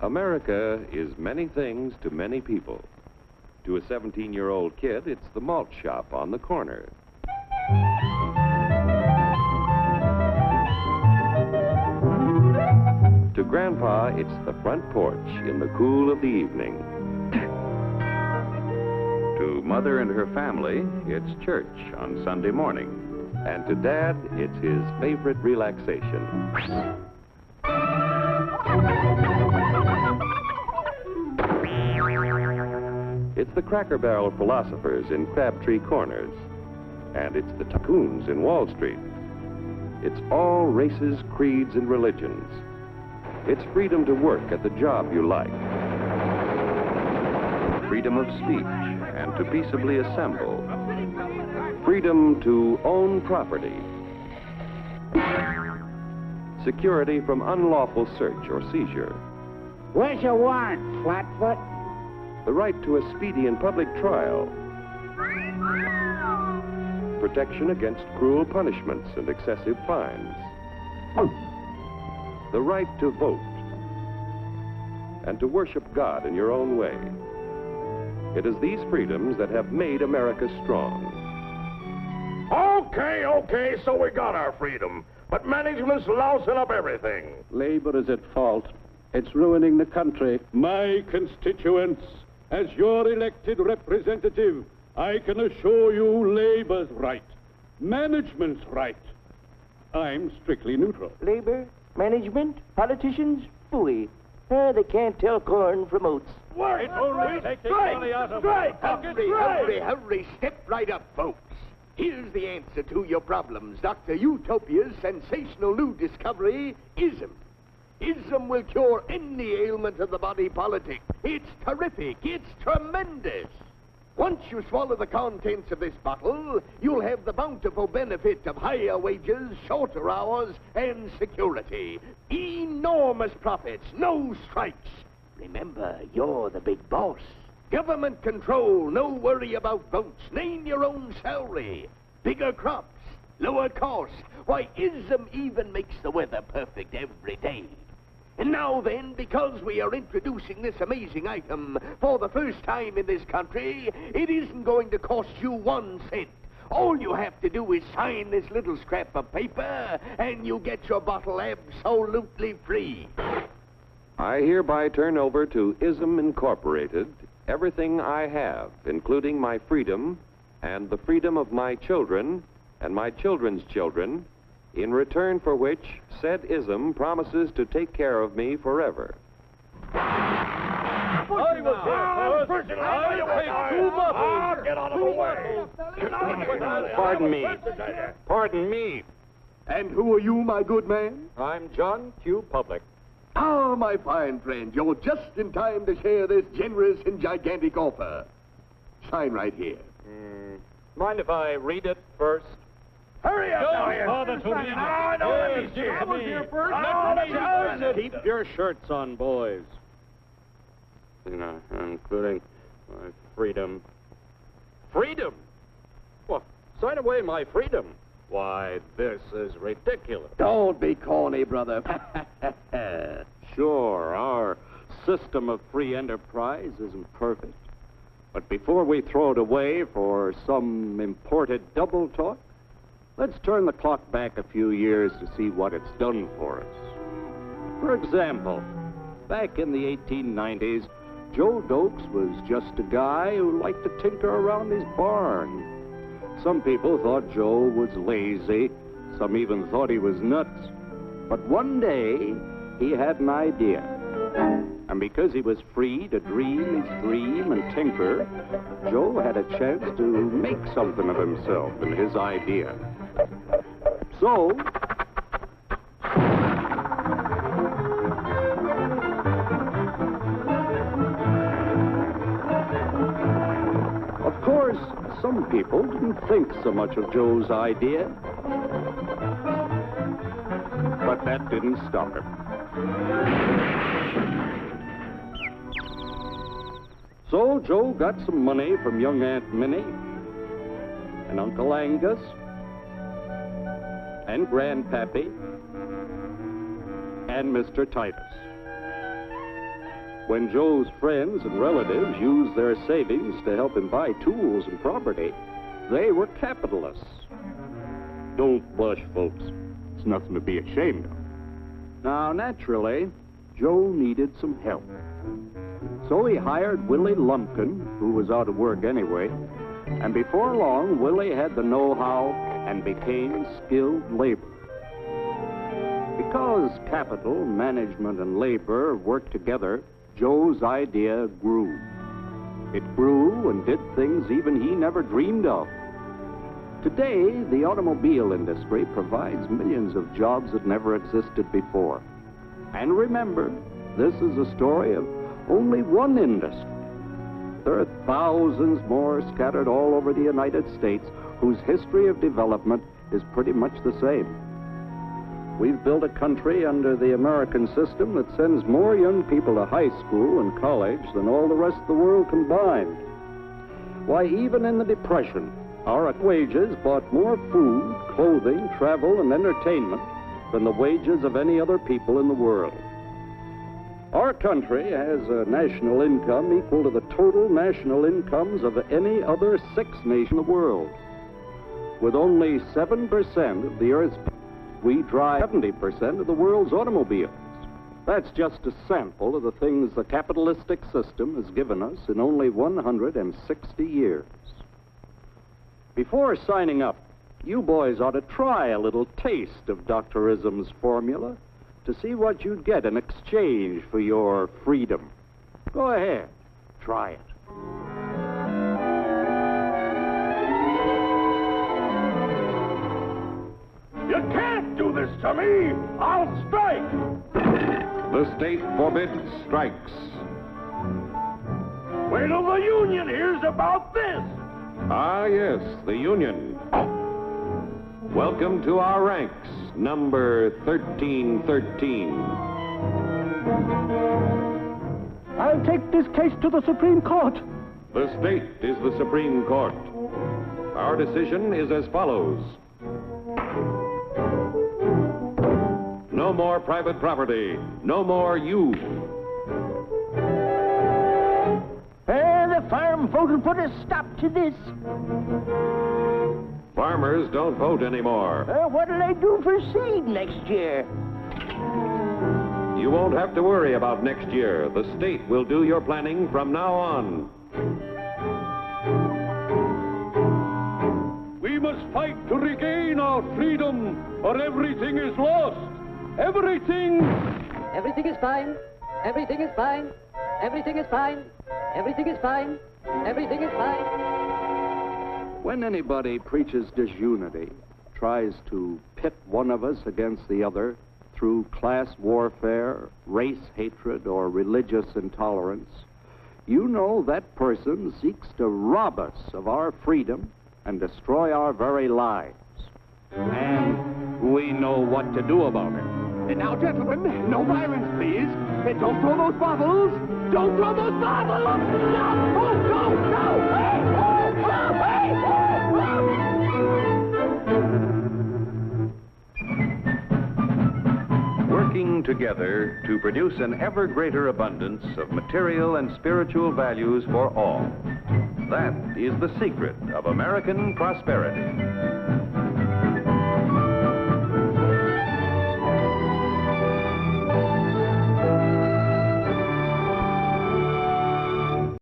America is many things to many people. To a 17-year-old kid, it's the malt shop on the corner. To Grandpa, it's the front porch in the cool of the evening. To Mother and her family, it's church on Sunday morning. And to Dad, it's his favorite relaxation. It's the Cracker Barrel philosophers in Crabtree Corners. And it's the tycoons in Wall Street. It's all races, creeds, and religions. It's freedom to work at the job you like. Freedom of speech and to peaceably assemble. Freedom to own property. Security from unlawful search or seizure. Where's your warrant, Flatfoot? The right to a speedy and public trial. Protection against cruel punishments and excessive fines. The right to vote. And to worship God in your own way. It is these freedoms that have made America strong. Okay, so we got our freedom. But management's lousing up everything. Labor is at fault. It's ruining the country. My constituents, as your elected representative, I can assure you Labor's right. Management's right. I'm strictly neutral. Labor, management, politicians, phooey. They can't tell corn from oats. It only takes money out of my pocket. Hurry, step right up, folks. Here's the answer to your problems. Dr. Utopia's sensational new discovery, ism. Ism will cure any ailment of the body politic. It's terrific. It's tremendous. Once you swallow the contents of this bottle, you'll have the bountiful benefit of higher wages, shorter hours, and security. Enormous profits, no strikes. Remember, you're the big boss. Government control, no worry about votes. Name your own salary. Bigger crops, lower cost. Why, ism even makes the weather perfect every day. And now then, because we are introducing this amazing item for the first time in this country, it isn't going to cost you 1 cent. All you have to do is sign this little scrap of paper, and you get your bottle absolutely free. I hereby turn over to ISM Incorporated everything I have, including my freedom and the freedom of my children and my children's children, in return for which said ISM promises to take care of me forever. I was here first. I take 2 bottles. Get out of the way. Pardon me. And who are you, my good man? I'm John Q. Public. Ah, my fine friend, you're just in time to share this generous and gigantic offer. Sign right here. Mind if I read it first? Hurry up now here. Bother to me. No, let me see it. I was here first. Let me Keep your shirts on, boys. Including my freedom. Freedom? Well, sign away my freedom. Why, this is ridiculous. Don't be corny, brother. Sure, our system of free enterprise isn't perfect. But before we throw it away for some imported double talk, let's turn the clock back a few years to see what it's done for us. For example, back in the 1890s, Joe Dokes was just a guy who liked to tinker around his barn. Some people thought Joe was lazy. Some even thought he was nuts. But one day, he had an idea. And because he was free to dream his dream and tinker, Joe had a chance to make something of himself and his idea. So, of course, some people didn't think so much of Joe's idea. But that didn't stop him. So Joe got some money from young Aunt Minnie and Uncle Angus and Grandpappy and Mr. Titus. When Joe's friends and relatives used their savings to help him buy tools and property, they were capitalists. Don't blush, folks. It's nothing to be ashamed of. Now, naturally, Joe needed some help. So he hired Willie Lumpkin, who was out of work anyway, and before long, Willie had the know-how and became skilled labor. Because capital, management, and labor worked together, Joe's idea grew. It grew and did things even he never dreamed of. Today, the automobile industry provides millions of jobs that never existed before. And remember, this is a story of only one industry. There are thousands more scattered all over the United States whose history of development is pretty much the same. We've built a country under the American system that sends more young people to high school and college than all the rest of the world combined. Why, even in the Depression, our wages bought more food, clothing, travel, and entertainment than the wages of any other people in the world. Our country has a national income equal to the total national incomes of any other 6 nations in the world. With only 7% of the Earth's people, we drive 70% of the world's automobiles. That's just a sample of the things the capitalistic system has given us in only 160 years. Before signing up, you boys ought to try a little taste of Dr. Ism's formula to see what you'd get in exchange for your freedom. Go ahead, try it. You can't do this to me! I'll strike! The state forbids strikes. Wait till the union hears about this! Ah, yes, the union. Welcome to our ranks, number 1313. I'll take this case to the Supreme Court. The state is the Supreme Court. Our decision is as follows. No more private property. No more you. The farm folk will put a stop to this. Farmers don't vote anymore. What'll they do for seed next year? You won't have to worry about next year. The state will do your planning from now on. We must fight to regain our freedom, or everything is lost. Everything! Everything is fine. Everything is fine. Everything is fine. Everything is fine. Everything is fine. When anybody preaches disunity, tries to pit one of us against the other through class warfare, race hatred, or religious intolerance, you know that person seeks to rob us of our freedom and destroy our very lives. And we know what to do about it. Now, gentlemen, no violence, please. Don't throw those bottles. Don't throw those bottles! No! Oh, no! No! Hey! Oh, no! Hey! Working together to produce an ever greater abundance of material and spiritual values for all. That is the secret of American prosperity.